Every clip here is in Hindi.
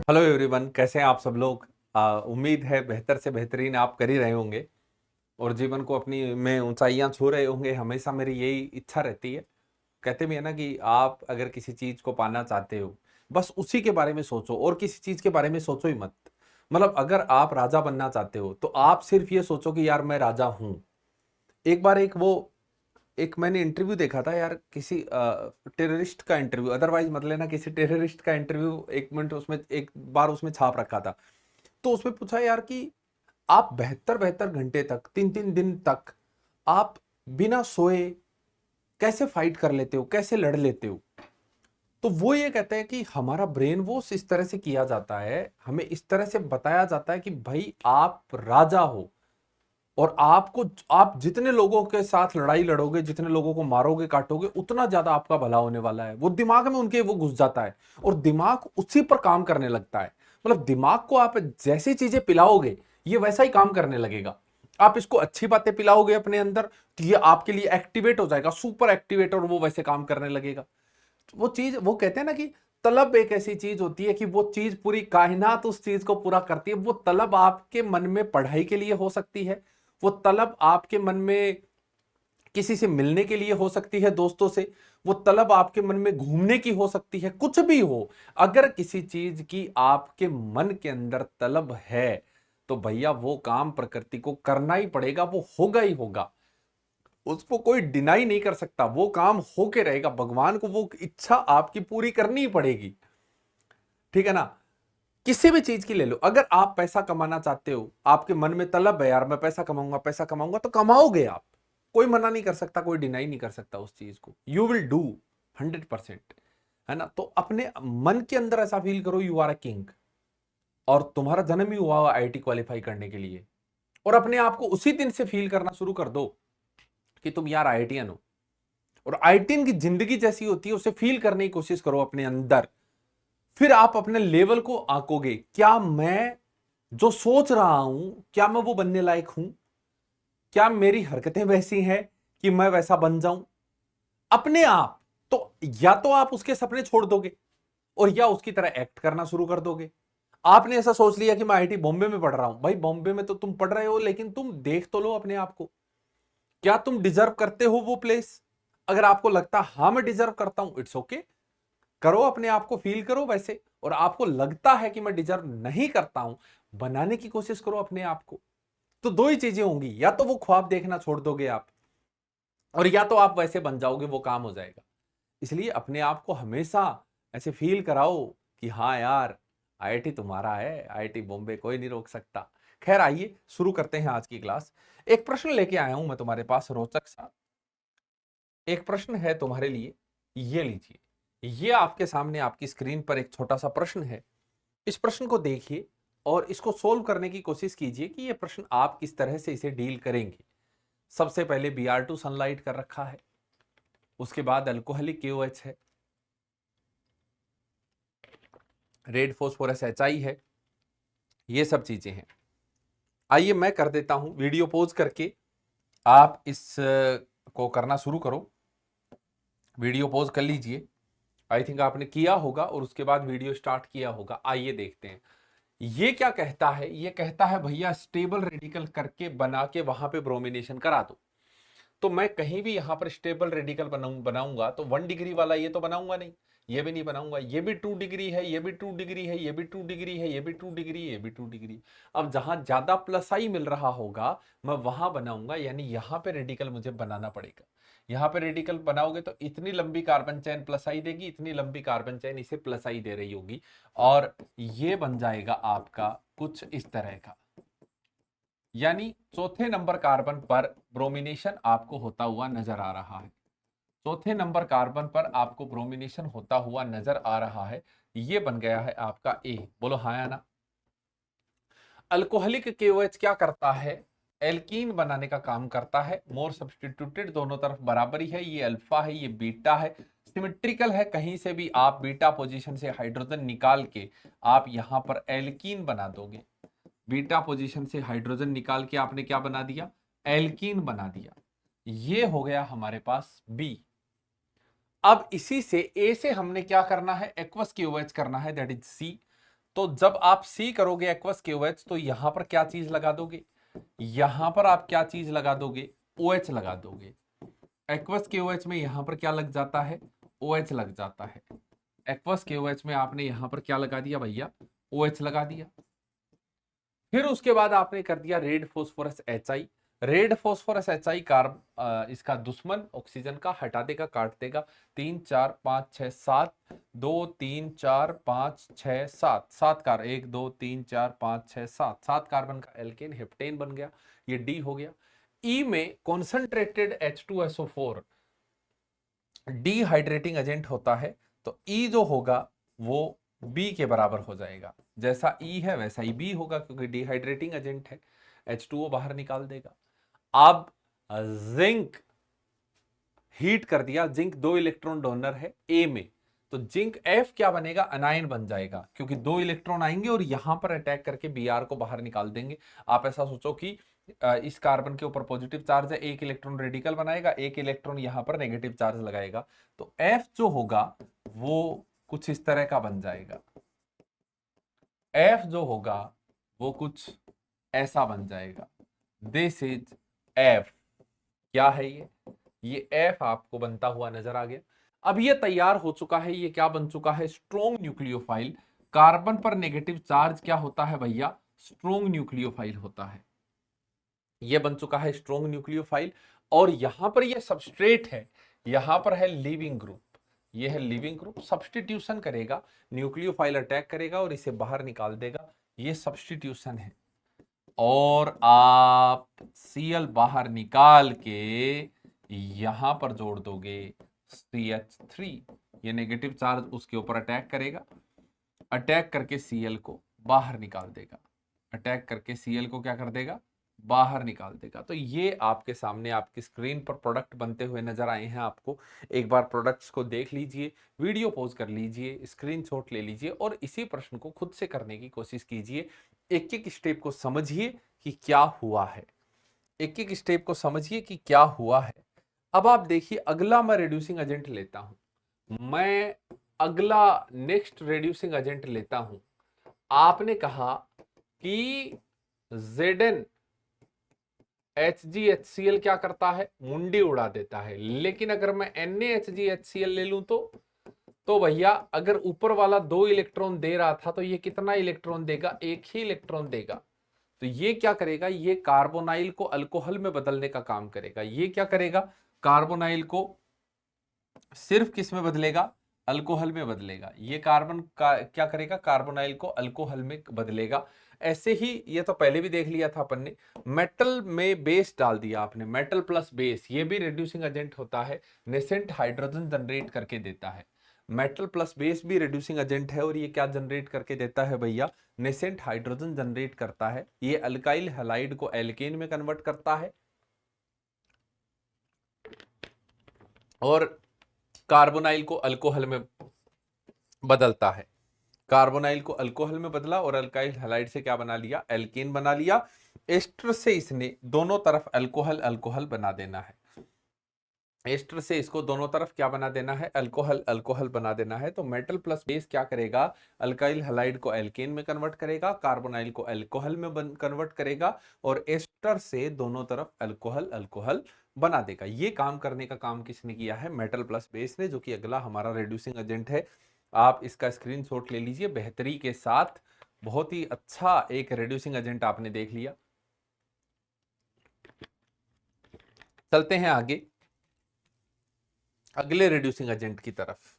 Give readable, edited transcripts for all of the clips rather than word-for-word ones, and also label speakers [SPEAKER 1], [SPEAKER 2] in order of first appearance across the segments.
[SPEAKER 1] हेलो एवरीवन, कैसे हैं आप सब लोग। उम्मीद है बेहतर से बेहतरीन आप कर ही रहे होंगे और जीवन को अपनी में ऊंचाइयां छू रहे होंगे। हमेशा मेरी यही इच्छा रहती है। कहते भी है ना कि आप अगर किसी चीज को पाना चाहते हो बस उसी के बारे में सोचो और किसी चीज के बारे में सोचो ही मत। मतलब अगर आप राजा बनना चाहते हो तो आप सिर्फ ये सोचो कि यार मैं राजा हूं। एक बार एक मैंने इंटरव्यू देखा था यार, किसी टेररिस्ट का इंटरव्यू, अदरवाइज मत लेना, किसी टेररिस्ट का इंटरव्यू एक मिनट उसमें एक बार उसमें छाप रखा था। तो उसमें पूछा यार कि आप बहत्तर बहत्तर घंटे तक, तीन तीन दिन तक आप बिना सोए कैसे फाइट कर लेते हो, कैसे लड़ लेते हो। तो वो ये कहते हैं कि हमारा ब्रेन वॉश इस तरह से किया जाता है, हमें इस तरह से बताया जाता है कि भाई आप राजा हो और आप जितने लोगों के साथ लड़ाई लड़ोगे, जितने लोगों को मारोगे काटोगे, उतना ज्यादा आपका भला होने वाला है। वो दिमाग में उनके वो घुस जाता है और दिमाग उसी पर काम करने लगता है। मतलब दिमाग को आप जैसी चीजें पिलाओगे ये वैसा ही काम करने लगेगा। आप इसको अच्छी बातें पिलाओगे अपने अंदर तो ये आपके लिए एक्टिवेट हो जाएगा, सुपर एक्टिवेट, और वो वैसे काम करने लगेगा। वो चीज, वो कहते हैं ना कि तलब एक ऐसी चीज होती है कि वो चीज पूरी कायनात उस चीज को पूरा करती है। वो तलब आपके मन में पढ़ाई के लिए हो सकती है, वो तलब आपके मन में किसी से मिलने के लिए हो सकती है, दोस्तों से। वो तलब आपके मन में घूमने की हो सकती है, कुछ भी हो। अगर किसी चीज की आपके मन के अंदर तलब है तो भैया वो काम प्रकृति को करना ही पड़ेगा, वो होगा ही होगा। उसको कोई डिनाई नहीं कर सकता, वो काम होके रहेगा। भगवान को वो इच्छा आपकी पूरी करनी ही पड़ेगी। ठीक है ना। किसी भी चीज की ले लो, अगर आप पैसा कमाना चाहते हो, आपके मन में तलब है यार मैं पैसा कमाऊंगा पैसा कमाऊंगा, तो कमाओगे आप। कोई मना नहीं कर सकता, कोई डिनाई नहीं कर सकता उस चीज को। You will do 100%। है ना। तो अपने मन के अंदर ऐसा फील करो यू आर अ किंग और तुम्हारा जन्म ही हुआ आईआईटी क्वालिफाई करने के लिए। और अपने आप को उसी दिन से फील करना शुरू कर दो कि तुम यार आईआईटीएन हो। और आईआईटीएन की जिंदगी जैसी होती है उसे फील करने की कोशिश करो अपने अंदर। फिर आप अपने लेवल को आंकोगे, क्या मैं जो सोच रहा हूं क्या मैं वो बनने लायक हूं, क्या मेरी हरकतें वैसी हैं कि मैं वैसा बन जाऊं अपने आप। तो या तो आप उसके सपने छोड़ दोगे और या उसकी तरह एक्ट करना शुरू कर दोगे। आपने ऐसा सोच लिया कि मैं आईआईटी बॉम्बे में पढ़ रहा हूं, भाई बॉम्बे में तो तुम पढ़ रहे हो लेकिन तुम देख तो लो अपने आप को, क्या तुम डिजर्व करते हो वो प्लेस। अगर आपको लगता हां मैं डिजर्व करता हूं, इट्स ओके, करो, अपने आप को फील करो वैसे। और आपको लगता है कि मैं डिजर्व नहीं करता हूं, बनाने की कोशिश करो अपने आप को। तो दो ही चीजें होंगी, या तो वो ख्वाब देखना छोड़ दोगे आप और या तो आप वैसे बन जाओगे, वो काम हो जाएगा। इसलिए अपने आप को हमेशा ऐसे फील कराओ कि हाँ यार आईआईटी तुम्हारा है, आईआईटी बॉम्बे कोई नहीं रोक सकता। खैर आइए शुरू करते हैं आज की क्लास। एक प्रश्न लेके आया हूं मैं तुम्हारे पास, रोचक सा एक प्रश्न है तुम्हारे लिए। ये लीजिए, ये आपके सामने आपकी स्क्रीन पर एक छोटा सा प्रश्न है। इस प्रश्न को देखिए और इसको सोल्व करने की कोशिश कीजिए कि ये प्रश्न आप किस तरह से इसे डील करेंगे। सबसे पहले Br2 सनलाइट कर रखा है, उसके बाद अल्कोहलिक KOH है, रेड फॉस्फोरस HI है, ये सब चीजें हैं। आइए मैं कर देता हूं, वीडियो पॉज करके आप इस को करना शुरू करो। वीडियो पॉज कर लीजिए, आई थिंक आपने किया होगा और उसके बाद वीडियो स्टार्ट किया होगा। आइए देखते हैं ये क्या कहता है। ये कहता है भैया स्टेबल रेडिकल करके बना के वहां पे ब्रोमिनेशन करा दो। तो मैं कहीं भी यहां पर स्टेबल रेडिकल बनाऊंगा तो 1 डिग्री वाला ये तो बनाऊंगा नहीं, ये भी नहीं बनाऊंगा, ये भी 2 डिग्री है, ये भी 2 डिग्री है, ये भी 2 डिग्री है, ये भी 2 डिग्री, ये भी 2 डिग्री। अब जहां ज्यादा प्लस आई मिल रहा होगा मैं वहां बनाऊंगा, यानी यहां पे रेडिकल मुझे बनाना पड़ेगा। यहां पे रेडिकल बनाओगे तो इतनी लंबी कार्बन चेन प्लस आई देगी, इतनी लंबी कार्बन चेन इसे प्लस आई दे रही होगी और ये बन जाएगा आपका कुछ इस तरह का। यानी चौथे नंबर कार्बन पर ब्रोमिनेशन आपको होता हुआ नजर आ रहा है। चौथे नंबर कार्बन पर आपको ब्रोमिनेशन होता हुआ नजर आ रहा है। ये बन गया है आपका ए। बोलो हाँ या ना। अल्कोहलिक KOH क्या करता है, एल्कीन बनाने का काम करता है। मोर सब्स्टिट्यूटेड, दोनों तरफ बराबरी है, ये अल्फा है ये बीटा है, सिमेट्रिकल है। कहीं से भी आप बीटा पोजीशन से हाइड्रोजन निकाल के आप यहां पर एल्कीन बना दोगे। बीटा पोजीशन से हाइड्रोजन निकाल के आपने क्या बना दिया, एल्कीन बना दिया। ये हो गया हमारे पास बी। अब इसी से ए से हमने क्या करना है, एक्वस KOH करना है, दैट इज सी। तो जब आप सी करोगे एक्वस KOH तो यहां पर क्या चीज लगा दोगे, यहां पर आप क्या चीज लगा दोगे, OH लगा दोगे। एक्वस KOH में यहां पर क्या लग जाता है, OH लग जाता है। एक्वस KOH में आपने यहां पर क्या लगा दिया भैया, OH लगा दिया। फिर उसके बाद आपने कर दिया red phosphorus HI। Red phosphorus HI carb इसका दुश्मन ऑक्सीजन का हटा देगा, काट देगा। 3 4 5 6 7, 2 3 4 5 6 7, 7 कार्बन, 1 2 3 4 5 6 7, 7 कार्बन का एल्केन हेप्टेन बन गया, ये डी हो गया। ई में कॉन्सेंट्रेटेड H2SO4 डिहाइड्रेटिंग एजेंट होता है, तो ई जो होगा वो बी के बराबर हो जाएगा। जैसा ई है वैसा ही बी होगा, क्योंकि डिहाइड्रेटिंग एजेंट है, H2O बाहर निकाल देगा। अब जिंक हीट कर दिया, जिंक 2 इलेक्ट्रॉन डोनर है ए में, तो जिंक F क्या बनेगा, अनायन बन जाएगा, क्योंकि 2 इलेक्ट्रॉन आएंगे और यहां पर अटैक करके Br को बाहर निकाल देंगे। आप ऐसा सोचो कि इस कार्बन के ऊपर पॉजिटिव चार्ज है, 1 इलेक्ट्रॉन रेडिकल बनाएगा, 1 इलेक्ट्रॉन यहां पर नेगेटिव चार्ज लगाएगा, तो F जो होगा वो कुछ इस तरह का बन जाएगा। F जो होगा वो कुछ ऐसा बन जाएगा। This is F। क्या है ये F आपको बनता हुआ नजर आ गया। अब ये तैयार हो चुका है, ये क्या बन चुका है, स्ट्रॉन्ग न्यूक्लियोफाइल। कार्बन पर नेगेटिव चार्ज क्या होता है भैया, स्ट्रॉन्ग न्यूक्लियोफाइल होता है। ये बन चुका है स्ट्रॉन्ग न्यूक्लियोफाइल, और यहां पर ये सबस्ट्रेट है, यहां पर है लीविंग ग्रुप, ये है लीविंग ग्रुप। सब्स्टिट्यूशन करेगा, न्यूक्लियोफाइल अटैक करेगा और इसे बाहर निकाल देगा, ये सब्स्टिट्यूशन है। और आप Cl बाहर निकाल के यहां पर जोड़ दोगे CH3, ये नेगेटिव चार्ज उसके ऊपर अटैक करेगा, अटैक करके Cl को बाहर निकाल देगा, अटैक करके Cl को क्या कर देगा, बाहर निकाल देगा। तो ये आपके सामने आपकी स्क्रीन पर प्रोडक्ट बनते हुए नजर आए हैं आपको। एक बार प्रोडक्ट्स को देख लीजिए, वीडियो पॉज कर लीजिए, स्क्रीनशॉट ले लीजिए और इसी प्रश्न को खुद से करने की कोशिश कीजिए। एक एक स्टेप को समझिए कि क्या हुआ है, एक एक स्टेप को समझिए कि क्या हुआ है। अब आप देखिए, अगला मैं रिड्यूसिंग एजेंट लेता हूं, मैं अगला नेक्स्ट रिड्यूसिंग एजेंट लेता हूं। आपने कहा कि Zn HgHCl क्या करता है, मुंडी उड़ा देता है, लेकिन अगर मैं NaHgHCl ले लूं तो भैया अगर ऊपर वाला 2 इलेक्ट्रॉन दे रहा था तो ये कितना इलेक्ट्रॉन देगा, 1 ही इलेक्ट्रॉन देगा। तो ये क्या करेगा, ये कार्बोनाइल को अल्कोहल में बदलने का काम करेगा। ये क्या करेगा, कार्बोनाइल को सिर्फ किस में बदलेगा, अल्कोहल में बदलेगा। ये कार्बन का क्या करेगा, कार्बोनाइल को अल्कोहल में बदलेगा। ऐसे ही ये तो पहले भी देख लिया था अपन ने, मेटल में बेस डाल दिया आपने, मेटल प्लस बेस, ये भी रिड्यूसिंग एजेंट होता है, नेसेंट हाइड्रोजन जनरेट करके देता है। मेटल प्लस बेस भी रिड्यूसिंग एजेंट है, और ये क्या जनरेट करके देता है भैया, नेसेंट हाइड्रोजन जनरेट करता है। ये अल्काइल हैलाइड को एल्केन में कन्वर्ट करता है और कार्बोनाइल को अल्कोहल में बदलता है। कार्बोनाइल को अल्कोहल में बदला और अल्काइल हैलाइड से क्या बना लिया, एल्केन बना लिया। एस्टर से इसने दोनों तरफ अल्कोहल अल्कोहल बना देना है, एस्टर से इसको दोनों तरफ क्या बना देना है, अल्कोहल अल्कोहल बना देना है। तो मेटल प्लस बेस क्या करेगा, अल्काइल हैलाइड को एल्केन में कन्वर्ट करेगा, कार्बोनाइल को अल्कोहल में कन्वर्ट करेगा, और एस्टर से दोनों तरफ अल्कोहल अल्कोहल बना देगा। ये काम करने का काम किसने किया है, मेटल प्लस बेस ने, जो कि अगला हमारा रिड्यूसिंग एजेंट है। आप इसका स्क्रीनशॉट ले लीजिए बेहतरी के साथ। बहुत ही अच्छा एक रिड्यूसिंग एजेंट आपने देख लिया। चलते हैं आगे अगले रिड्यूसिंग एजेंट की तरफ।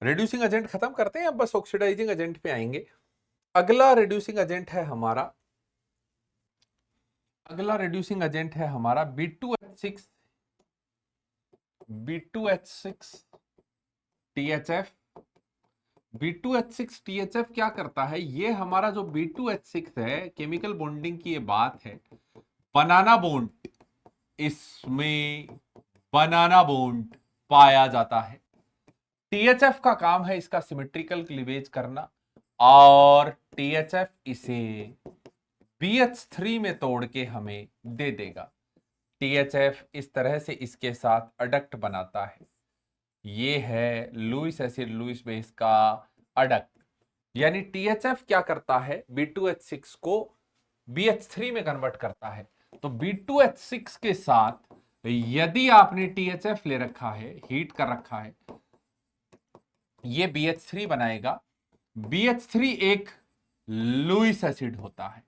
[SPEAKER 1] रिड्यूसिंग एजेंट खत्म करते हैं, अब बस ऑक्सीडाइजिंग एजेंट पे आएंगे। अगला रिड्यूसिंग एजेंट है हमारा, अगला रिड्यूसिंग एजेंट है हमारा B2H6 THF। B2H6 THF क्या करता है, ये हमारा जो B2H6 है, केमिकल बॉन्डिंग की ये बात है, बनाना बॉन्ड, इसमें बनाना बॉन्ड पाया जाता है। THF का काम है इसका सिमेट्रिकल क्लीवेज करना, और THF इसे BH3 में तोड़ के हमें दे देगा। THF इस तरह से इसके साथ अडक्ट बनाता है। ये है लुईस एसिड लुईस बेस का अडक्ट। यानी THF क्या करता है, B2H6 को BH3 में कन्वर्ट करता है। तो B2H6 के साथ यदि आपने THF ले रखा है, हीट कर रखा है, ये BH3 बनाएगा। BH3 एक लुईस एसिड होता है,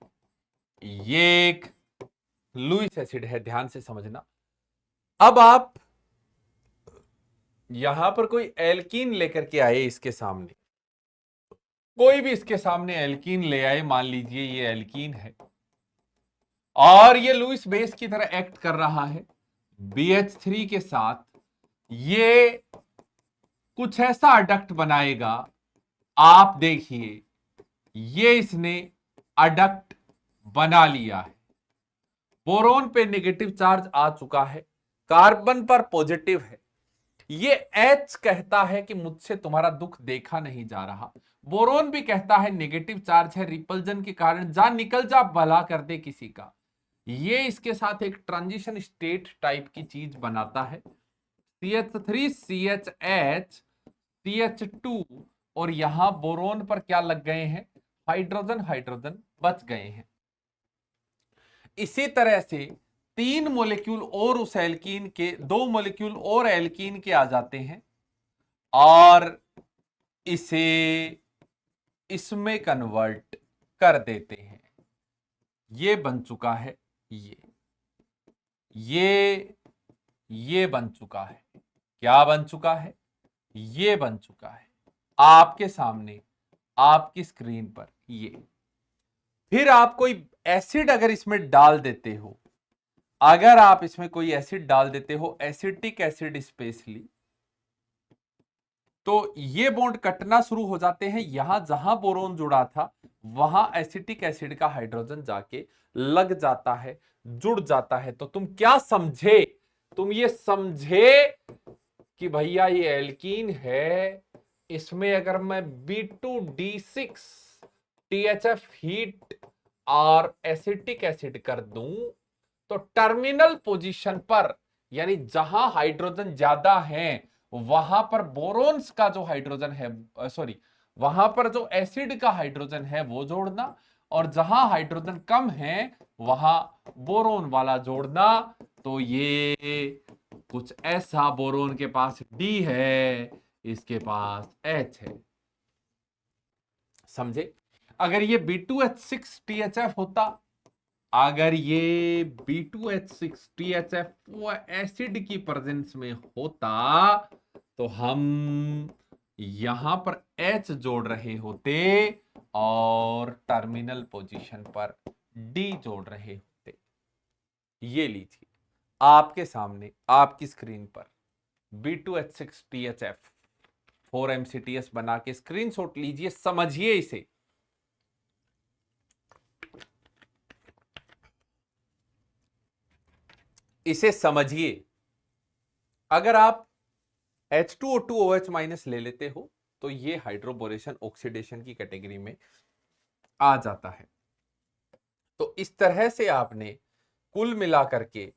[SPEAKER 1] ये एक लुईस एसिड है, ध्यान से समझना। अब आप यहां पर कोई एल्कीन लेकर के आए, इसके सामने कोई भी इसके सामने एल्कीन ले आए, मान लीजिए ये एल्कीन है और ये लुईस बेस की तरह एक्ट कर रहा है BH3 के साथ, ये कुछ ऐसा अडक्ट बनाएगा। आप देखिए, ये इसने अडक्ट बना लिया है। बोरोन पे नेगेटिव चार्ज आ चुका है, कार्बन पर पॉजिटिव है। ये H कहता है कि मुझसे तुम्हारा दुख देखा नहीं जा रहा। बोरोन भी कहता है नेगेटिव चार्ज है, रिपल्जन के कारण जा, निकल जा, भला कर दे किसी का। ये इसके साथ एक ट्रांजिशन स्टेट टाइप की चीज बनाता है, CH3 CHH CH2, और यहां बोरोन पर क्या लग गए हैं, हाइड्रोजन, हाइड्रोजन बच गए हैं। इसी तरह से 3 मोलिक्यूल और उस एल्कीन के, 2 मोलिक्यूल और एल्कीन के आ जाते हैं और इसे इसमें कन्वर्ट कर देते हैं। ये बन चुका है, ये बन चुका है। क्या बन चुका है, ये बन चुका है आपके सामने, आपकी स्क्रीन पर। ये फिर आप कोई एसिड अगर इसमें डाल देते हो, अगर आप इसमें कोई एसिड डाल देते हो, एसिटिक एसिड स्पेशली, तो ये बॉन्ड कटना शुरू हो जाते हैं। यहां जहां बोरोन जुड़ा था वहां एसिटिक एसिड का हाइड्रोजन जाके लग जाता है, जुड़ जाता है। तो तुम क्या समझे, तुम ये समझे कि भैया ये एल्कीन है, इसमें अगर मैं B2D6 THF हीट और एसिटिक एसिड कर दूं तो टर्मिनल पोजीशन पर, यानी जहां हाइड्रोजन ज्यादा है वहां पर बोरोन्स का जो हाइड्रोजन है, सॉरी, वहां पर जो एसिड का हाइड्रोजन है वो जोड़ना, और जहां हाइड्रोजन कम है वहां बोरोन वाला जोड़ना। तो ये कुछ ऐसा, बोरोन के पास D है, इसके पास H है। समझे? अगर ये B2H6 THF होता, अगर ये B2H6 THF वो एसिड की प्रेजेंस में होता तो हम यहां पर H जोड़ रहे होते और टर्मिनल पोजीशन पर D जोड़ रहे होते। ये लीजिए आपके सामने, आपकी स्क्रीन पर B2H6 THF 4MCTS बना के स्क्रीनशॉट लीजिए, समझिए इसे। इसे समझिए। अगर आप H2O2OH- ले लेते हो तो ये हाइड्रोबोरेशन ऑक्सीडेशन की कैटेगरी में आ जाता है। तो इस तरह से आपने कुल मिलाकर के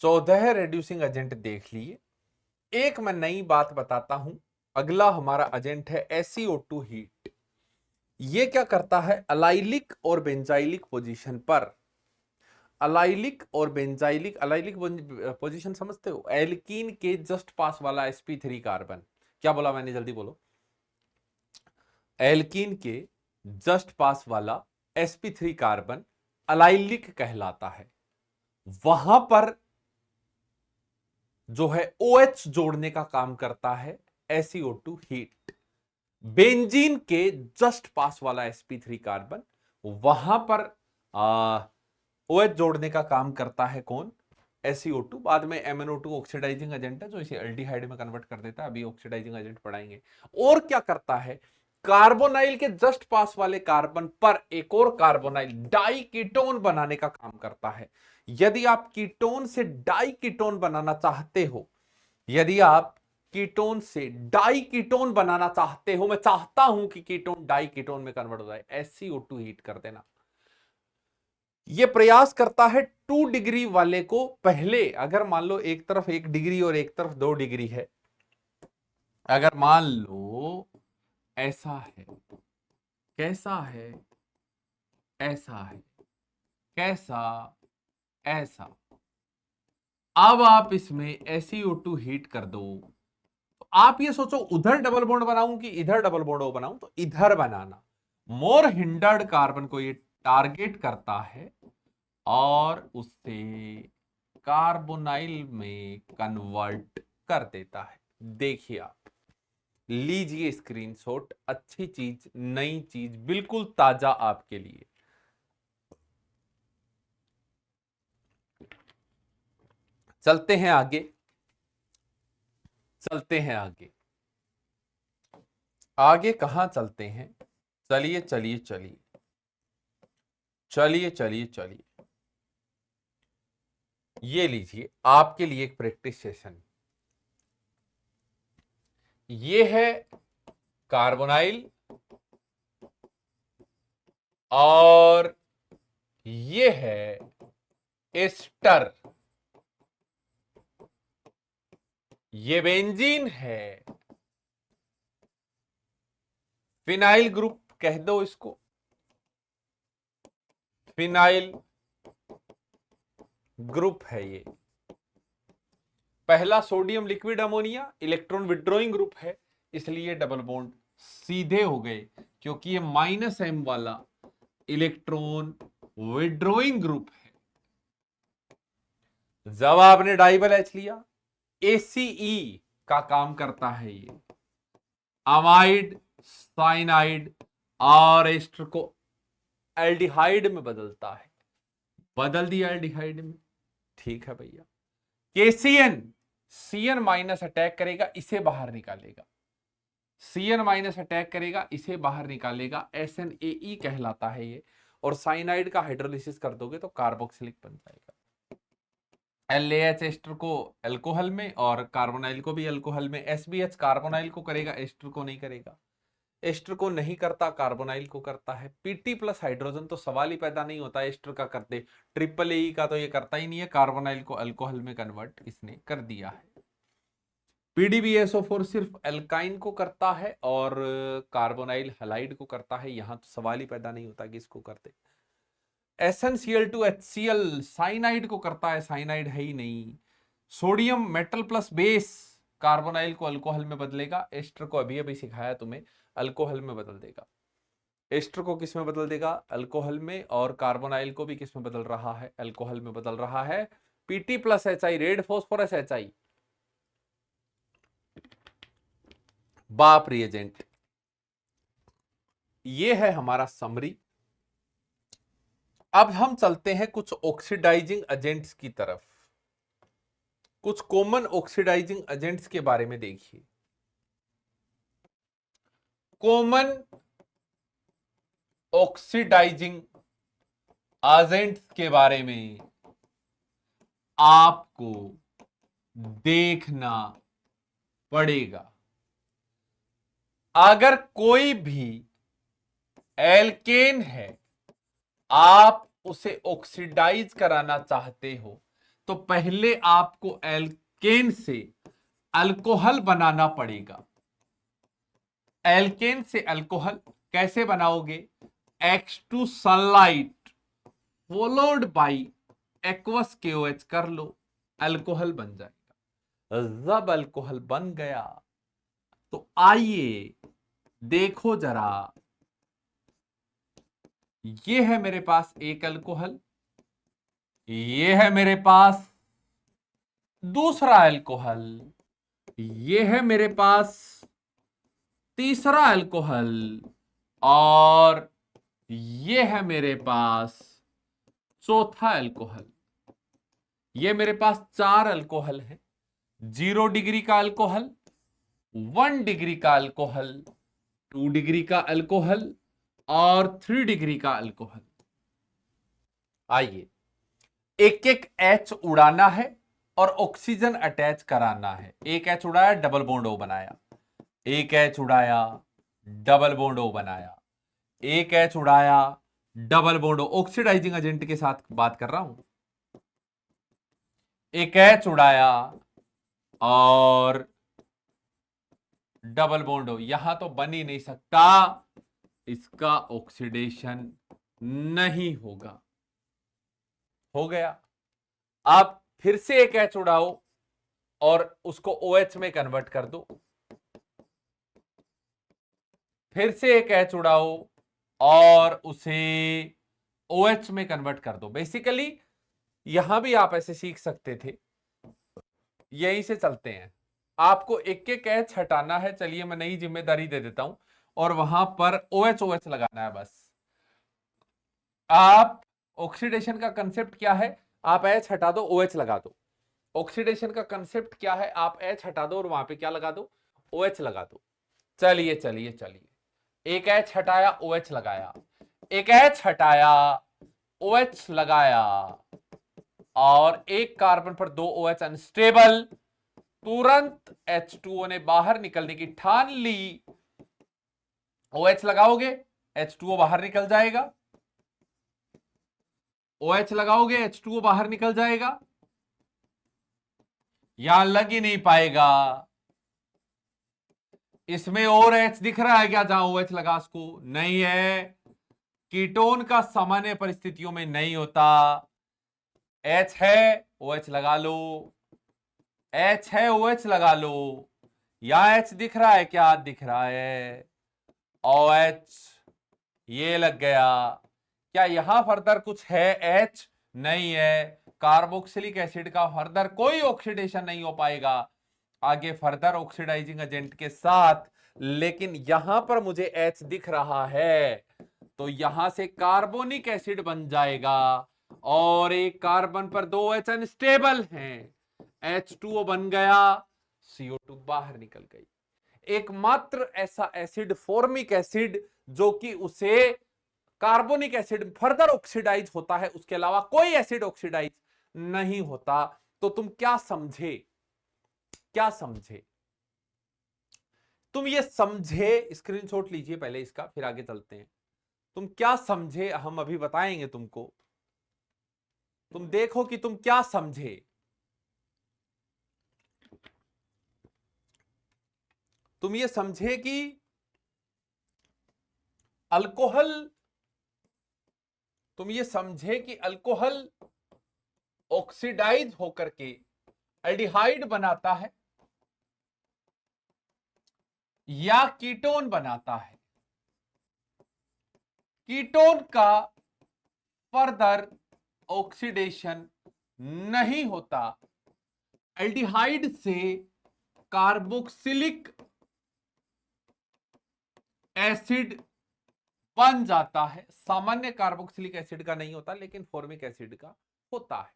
[SPEAKER 1] 14 रेड्यूसिंग एजेंट देख लिए। एक मैं नई बात बताता हूं। अगला हमारा एजेंट है SeO2 हीट। ये क्या करता है, अलाइलिक और बेंजाइलिक पोजीशन पर, अलाइलिक और बेंजाइलिक, अलाइलिक पोजीशन समझते हो, एल्कीन के जस्ट पास वाला sp3 कार्बन, क्या बोला मैंने, जल्दी बोलो, एल्कीन के जस्ट पास वाला sp3 कार्बन अलाइलिक कहलाता है। वहां पर जो है OH जोड़ने का काम करता है SeO2 हीट। बेंजीन के जस्ट पास वाला sp3 कार्बन, वहां पर OH जोड़ने का काम करता है कौन, SeO2। बाद में MnO2 ऑक्सीडाइजिंग एजेंट है जो इसे एल्डिहाइड में कन्वर्ट कर देता है, अभी ऑक्सीडाइजिंग एजेंट पढ़ाएंगे। और क्या करता है, कार्बोनाइल के जस्ट पास वाले कार्बन पर एक और कार्बोनाइल डाई कीटोन बनाने का काम करता है। यदि आप कीटोन से डाई कीटोन बनाना चाहते हो, यदि आप कीटोन से डाई कीटोन बनाना चाहते हो, मैं चाहता हूं कि कीटोन डाई कीटोन में कन्वर्ट हो जाए, SeO2 हीट कर देना। यह प्रयास करता है 2 डिग्री वाले को पहले, अगर मान लो एक तरफ 1 डिग्री और एक तरफ 2 डिग्री है, अगर मान लो ऐसा है कैसा है, ऐसा है, कैसा, ऐसा। अब आप इसमें SiO2 हीट कर दो, तो आप ये सोचो उधर डबल बॉन्ड बनाऊं कि इधर डबल बॉन्ड बनाऊं, तो इधर बनाना। मोर हिंडर्ड कार्बन को ये टारगेट करता है और उसे कार्बोनाइल में कन्वर्ट कर देता है। देखिए आप, लीजिए स्क्रीनशॉट, अच्छी चीज, नई चीज, बिल्कुल ताजा आपके लिए। चलते हैं आगे, चलते हैं आगे। आगे कहां चलते हैं? चलिए चलिए चलिए चलिए चलिए चलिए, ये लीजिए आपके लिए एक प्रैक्टिस सेशन। ये है कार्बोनाइल और ये है एस्टर। ये बेंजीन है, फिनाइल ग्रुप कह दो इसको, फिनाइल ग्रुप है ये। पहला sodium liquid ammonia, electron withdrawing group है, इसलिए डबल बॉन्ड सीधे हो गए, क्योंकि ये -M वाला इलेक्ट्रॉन विड्रॉइंग ग्रुप है। जब आपने डाइबल H लिया, ACE का काम करता है ये, अमाइड, साइनाइड और एस्टर को एल्डिहाइड में बदलता है। बदल दिया एल्डिहाइड में, ठीक है भैया। KCN, CN माइनस अटैक करेगा, इसे बाहर निकालेगा। CN माइनस अटैक करेगा, इसे बाहर निकालेगा, SNAE कहलाता है ये। और साइनाइड का हाइड्रोलिसिस कर दोगे तो कार्बोक्सिलिक बन जाएगा। LAH एस्टर को अल्कोहल में और कार्बोनाइल को भी अल्कोहल में। SBH कार्बोनाइल को करेगा, एस्टर को नहीं करेगा। एस्टर को नहीं करता, कार्बोनाइल को करता है। PT प्लस हाइड्रोजन तो सवाल ही पैदा नहीं होता एस्टर का करते। AAA का तो ये करता ही नहीं है, कार्बोनाइल को अल्कोहल में कन्वर्ट इसने कर दिया है। PDBSO4 सिर्फ एल्काइन को करता है और कार्बोनाइल हैलाइड को करता है, यहां तो सवाल ही पैदा नहीं होता कि इसको करते। SnCl2HCl साइनाइड को करता है, साइनाइड है ही नहीं। Sodium metal plus base carbonyl को अल्कोहल में बदलेगा, एस्टर को अभी अभी सिखाया तुम्हें, अल्कोहल में बदल देगा। एस्टर को किस में बदल देगा? अल्कोहल में। और कार्बोनाइल को भी किस में बदल रहा है? अल्कोहल में बदल रहा है। PT plus HI, red phosphorus HI, बाप रिएजेंट। ये है हमारा समरी। अब हम चलते हैं कुछ ऑक्सीडाइजिंग एजेंट्स की तरफ। कुछ कॉमन ऑक्सीडाइजिंग एजेंट्स के बारे में देखिए। कॉमन ऑक्सीडाइजिंग एजेंट्स के बारे में आपको देखना पड़ेगा। अगर कोई भी एल्केन है, आप उसे ऑक्सीडाइज कराना चाहते हो, तो पहले आपको एल्केन से अल्कोहल बनाना पड़ेगा। एल्केन से अल्कोहल कैसे बनाओगे? X2 sunlight followed by aqueous KOH कर लो, अल्कोहल बन जाएगा। जब अल्कोहल बन गया तो आइए देखो जरा, ये है मेरे पास एक अल्कोहल, ये है मेरे पास दूसरा अल्कोहल, ये है मेरे पास तीसरा अल्कोहल, और ये है मेरे पास चौथा अल्कोहल। ये मेरे पास 4 अल्कोहल है। 0 डिग्री का अल्कोहल, 1 डिग्री का अल्कोहल, 2 डिग्री का अल्कोहल और 3 डिग्री का अल्कोहल। आइए एक एक H उड़ाना है और ऑक्सीजन अटैच कराना है। एक H उड़ाया, डबल बॉन्ड O बनाया। एक H उड़ाया, डबल बॉन्ड O बनाया। एक H उड़ाया, double bond O, oxidising agent के साथ बात कर रहा हूं। एक H उड़ाया और डबल बॉन्ड O, यहां तो बन ही नहीं सकता, इसका ऑक्सीडेशन नहीं होगा। हो गया। आप फिर से एक H उड़ाओ और उसको OH में कन्वर्ट कर दो। फिर से एक H उड़ाओ और उसे OH में कन्वर्ट कर दो। बेसिकली यहां भी आप ऐसे सीख सकते थे, यहीं से चलते हैं। आपको एक एक H हटाना है। चलिए मैं नई जिम्मेदारी दे देता हूं और वहां पर OH लगाना है बस। आप ऑक्सीडेशन का कंसेप्ट क्या है? आप H हटा दो, OH लगा दो। ऑक्सीडेशन का कंसेप्ट क्या है? आप H हटा दो और वहां पे क्या लगा दो? OH लगा दो। चलिए चलिए चलिए, एक H हटाया, OH लगाया, एक H हटाया, OH लगाया, और एक कार्बन पर दो OH अनस्टेबल। तुरंत H2O ने बाहर निकलने की ठान ली। OH लगाओगे, H2O बाहर निकल जाएगा। OH लगाओगे, H2O बाहर निकल जाएगा। यहां लग ही नहीं पाएगा। इसमें और H दिख रहा है क्या जहां OH लगा उसको? नहीं है। कीटोन का सामान्य परिस्थितियों में नहीं होता। H है, OH लगा लो। H है, OH लगा लो। यहां H दिख रहा है क्या? दिख रहा है। OH ये लग गया। क्या यहां फर्दर कुछ है? H नहीं है। कार्बोक्सिलिक एसिड का फर्दर कोई ऑक्सीडेशन नहीं हो पाएगा आगे फर्दर ऑक्सीडाइजिंग एजेंट के साथ। लेकिन यहां पर मुझे H दिख रहा है, तो यहां से कार्बोनिक एसिड बन जाएगा और एक कार्बन पर दो H अनस्टेबल हैं। H2O बन गया, CO2 बाहर निकल गई। एकमात्र ऐसा एसिड फॉर्मिक एसिड जो कि उसे कार्बोनिक एसिड फर्दर ऑक्सीडाइज होता है, उसके अलावा कोई एसिड ऑक्सीडाइज नहीं होता। तो तुम क्या समझे? क्या समझे तुम? ये समझे, स्क्रीनशॉट लीजिए पहले इसका, फिर आगे चलते हैं। तुम क्या समझे, हम अभी बताएंगे तुमको। तुम देखो कि तुम क्या समझे। तुम ये समझे कि अल्कोहल, तुम ये समझे कि अल्कोहल ऑक्सीडाइज होकर के एल्डिहाइड बनाता है या कीटोन बनाता है। कीटोन का फर्दर ऑक्सीडेशन नहीं होता। एल्डिहाइड से कार्बोक्सिलिक एसिड बन जाता है। सामान्य कार्बोक्सिलिक एसिड का नहीं होता, लेकिन फॉर्मिक एसिड का होता है।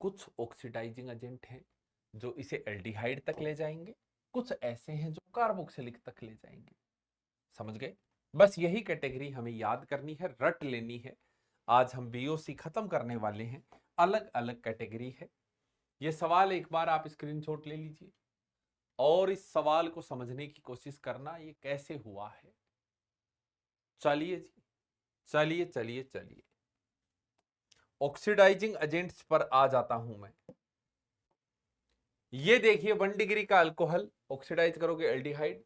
[SPEAKER 1] कुछ ऑक्सीडाइजिंग एजेंट हैं जो इसे एल्डिहाइड तक ले जाएंगे, कुछ ऐसे हैं जो कार्बोक्सिलिक तक ले जाएंगे। समझ गए? बस यही कैटेगरी हमें याद करनी है, रट लेनी है। आज हम बीओसी खत्म करने वाले हैं। अलग अलग कैटेगरी है। ये सवाल एक बार आप स्क्रीनशॉट ले लीजिए और इस सवाल को समझने की कोशिश करना, ये कैसे हुआ है। चलिए जी, चलिए चलिए चलिए, ऑक्सीडाइजिंग एजेंट्स पर आ जाता हूं मैं। ये देखिए 1 डिग्री का अल्कोहल ऑक्सीडाइज करोगे एल्डिहाइड,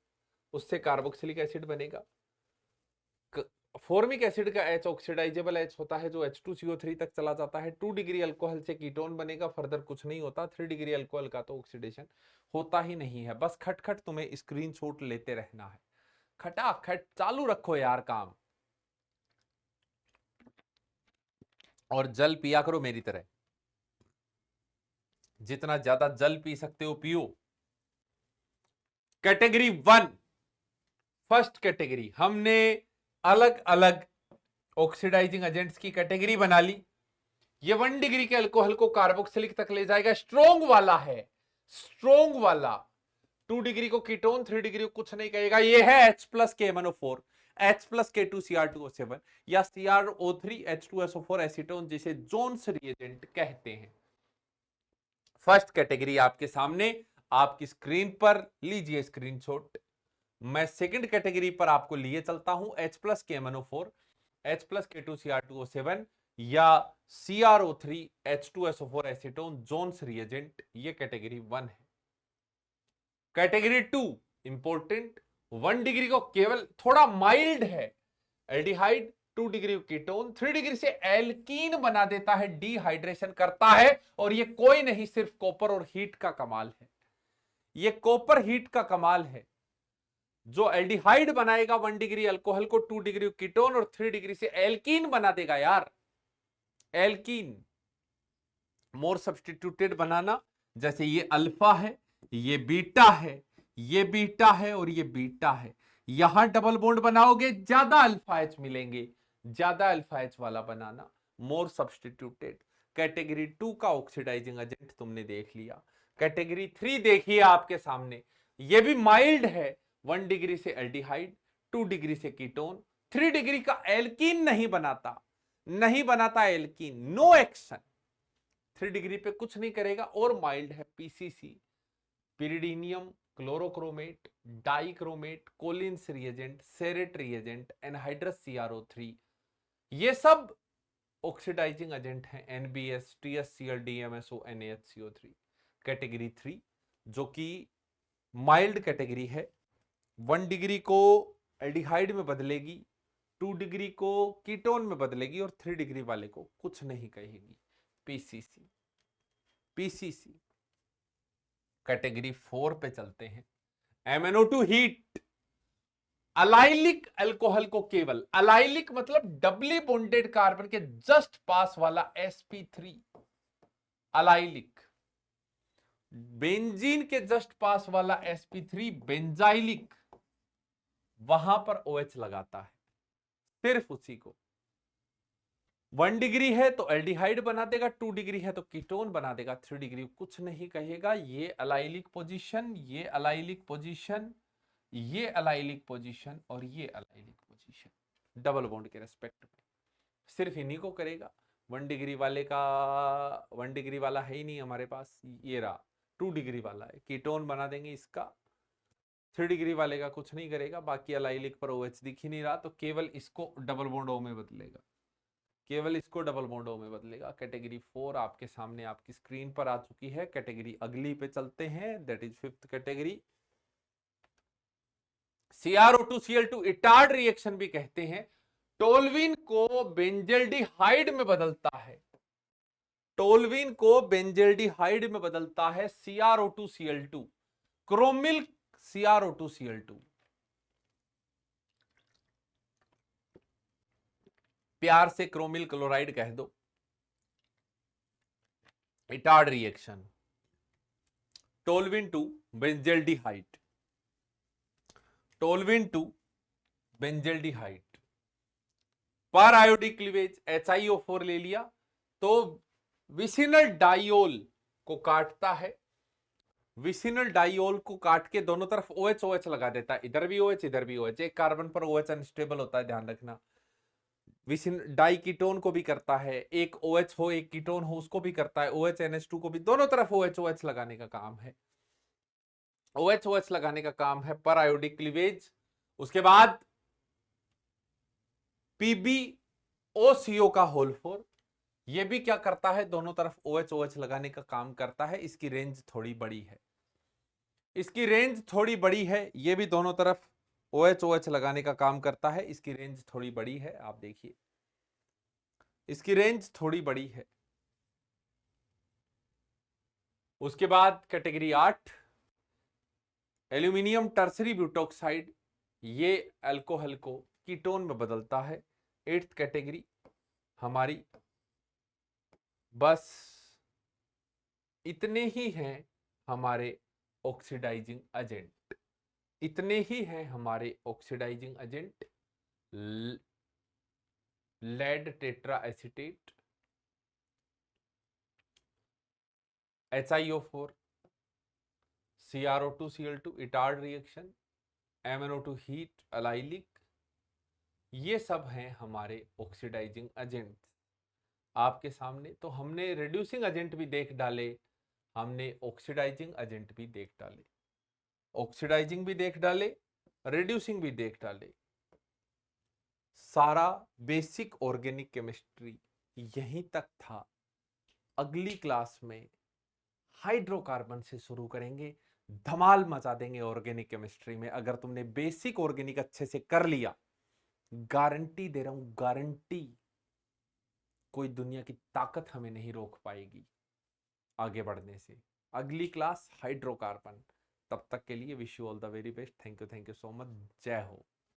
[SPEAKER 1] उससे कार्बोक्सिलिक एसिड बनेगा। फॉर्मिक एसिड का H ऑक्सीडाइजेबल H होता है जो H2CO3 तक चला जाता है। 2 डिग्री अल्कोहल से कीटोन बनेगा, फर्दर कुछ नहीं होता। 3 डिग्री अल्कोहल का तो ऑक्सीडेशन होता ही नहीं है। बस खटखट तुम्हें स्क्रीनशॉट लेते रहना है। खटाखट चालू रखो यार काम, और जल पिया करो मेरी तरह। जितना ज्यादा जल पी सकते हो पियो। कैटेगरी 1, फर्स्ट कैटेगरी, हमने अलग अलग ऑक्सीडाइजिंग एजेंट्स की कैटेगरी बना ली। ये 1 डिग्री के अल्कोहल को कार्बोक्सिलिक तक ले जाएगा, स्ट्रोंग वाला है, स्ट्रोंग वाला। 2 डिग्री को कीटोन, 3 डिग्री को कुछ नहीं कहेगा। ये है H+KMnO4, H+K2Cr2O7 या CrO3H2SO4 एसीटोन, जिसे जोन्स रिएजेंट कहते हैं। फर्स्ट कैटेगरी आपके सामने, आपकी स्क्रीन पर लीजिए स्क्रीनशॉट। मैं सेकंड कैटेगरी पर आपको लिए चलता हूं, H+KMnO4, H+K2Cr2O7 या CrO3H2SO4 एसीटोन, जोन्स रिएजेंट। ये कैटेगरी 1 है। कैटेगरी 2 इंपॉर्टेंट, 1 डिग्री को केवल थोड़ा माइल्ड है एल्डिहाइड, 2 डिग्री कीटोन, 3 डिग्री से एल्कीन बना देता है, डिहाइड्रेशन करता है। और ये कोई नहीं, सिर्फ कॉपर और हीट का कमाल है। ये कॉपर हीट का कमाल है जो एल्डिहाइड बनाएगा 1 डिग्री अल्कोहल को, 2 डिग्री कीटोन और 3 डिग्री से एल्कीन बना देगा यार। एल्कीन मोर सब्स्टिट्यूटेड बनाना, जैसे ये अल्फा है, ये बीटा है, ये बीटा है और ये बीटा है। यहां डबल बॉन्ड बनाओगे ज्यादा अल्फा एच मिलेंगे, ज्यादा अल्फा एच वाला बनाना, मोर सब्स्टिट्यूटेड। कैटेगरी 2 का ऑक्सीडाइजिंग एजेंट तुमने देख लिया। कैटेगरी 3 देखिए आपके सामने, ये भी माइल्ड है। 1 डिग्री से एल्डिहाइड, 2 डिग्री से कीटोन, 3 डिग्री का एल्कीन नहीं बनाता, नहीं बनाता एल्कीन, नो एक्शन, 3 डिग्री पे कुछ नहीं करेगा और माइल्ड है। PCC, pyridinium chlorochromate, dichromate, Collins reagent, Sarett reagent, anhydrous CrO3, ये सब ऑक्सीडाइजिंग एजेंट हैं। NBS, TSCl, DMSO, NaHCO3। Category 3 जो कि माइल्ड कैटेगरी है, 1 डिग्री को एल्डिहाइड में बदलेगी, 2 डिग्री को कीटोन में बदलेगी और 3 डिग्री वाले को कुछ नहीं कहेगी। PCC, PCC. कैटेगरी 4 पे चलते हैं। MnO2 हीट, अलाइलिक अल्कोहल को केवल, अलाइलिक मतलब डबली बॉन्डेड कार्बन के जस्ट पास वाला sp3, अलाइलिक। बेंजीन के जस्ट पास वाला sp3 बेंजाइलिक, वहां पर OH लगाता है, सिर्फ उसी को। 1 डिग्री है तो एल्डिहाइड बना देगा, 2 डिग्री है तो कीटोन बना देगा, 3 डिग्री कुछ नहीं कहेगा। ये अलाइलिक पोजीशन, ये अलाइलिक पोजीशन, ये अलाइलिक पोजीशन और ये अलाइलिक पोजीशन, डबल बॉन्ड के रेस्पेक्ट में सिर्फ इन्हीं को करेगा। 1 डिग्री वाले का 1 डिग्री वाला है ही नहीं हमारे पास, ये रहा 2 डिग्री वाला है, कीटोन बना देंगे इसका। 3 डिग्री वाले का कुछ नहीं करेगा, बाकी अलाइलिक पर OH दिख ही नहीं रहा तो केवल इसको डबल बॉन्ड O में बदलेगा, केवल इसको डबल बॉन्ड O में बदलेगा। कैटेगरी 4 आपके सामने आपकी स्क्रीन पर आ चुकी है। कैटेगरी अगली पे चलते हैं, that is 5th category. CrO2Cl2 Etard reaction भी कहते हैं। टोल्विन को बेंजल्डिहाइड में बदलता है, टोल्विन को बेंजल्डिहाइड में बदलता है CrO2Cl2, क्रोमिल CrO2Cl2, प्यार से क्रोमिल क्लोराइड कह दो। Etard reaction, toluene to benzaldehyde, toluene to benzaldehyde, periodic cleavage HiO4 ले लिया तो विसिनल डाइओल को काटता है, विसिनल डाइओल को काट के दोनों तरफ OH OH लगा देता है, इधर भी OH इधर भी OH, एक कार्बन पर OH अनस्टेबल होता है, ध्यान रखना। विसिन डाई कीटोन को भी करता है, एक OH हो एक कीटोन हो उसको भी करता है, OH NH2 को भी, दोनों तरफ OH OH लगाने का काम है, OH OH लगाने का काम है, पर आयोडिक क्लीवेज। उसके बाद PbOCO का होल 4, ये भी क्या करता है, दोनों तरफ OH OH लगाने का काम करता है। इसकी रेंज थोड़ी बड़ी है, इसकी रेंज थोड़ी बड़ी है, ये भी दोनों तरफ OH OH लगाने का काम करता है। इसकी रेंज थोड़ी बड़ी है, आप देखिए इसकी रेंज थोड़ी बड़ी है। उसके बाद कैटेगरी 8, एल्यूमिनियम टर्सरी ब्यूटोक्साइड, ये अल्कोहल को कीटोन में बदलता है। 8th कैटेगरी हमारी। बस इतने ही हैं हमारे ऑक्सीडाइजिंग एजेंट, इतने ही हैं हमारे oxidising agent. Lead tetra acetate, HiO4, CrO2Cl2 Etard reaction, MnO2 heat, allylic, ये सब हैं हमारे ऑक्सीडाइजिंग एजेंट आपके सामने। तो हमने रिड्यूसिंग एजेंट भी देख डाले, हमने ऑक्सीडाइजिंग एजेंट भी देख डाले, ऑक्सीडाइजिंग भी देख डाले, रिड्यूसिंग भी देख डाले। सारा बेसिक ऑर्गेनिक केमिस्ट्री यहीं तक था। अगली क्लास में हाइड्रोकार्बन से शुरू करेंगे, धमाल मचा देंगे ऑर्गेनिक केमिस्ट्री में। अगर तुमने बेसिक ऑर्गेनिक अच्छे से कर लिया, गारंटी दे रहा हूं, गारंटी, कोई दुनिया की ताकत हमें नहीं रोक पाएगी आगे बढ़ने से। अगली क्लास हाइड्रोकार्बन। तब तक के लिए wish you all the very best. Thank you so much. जय हो।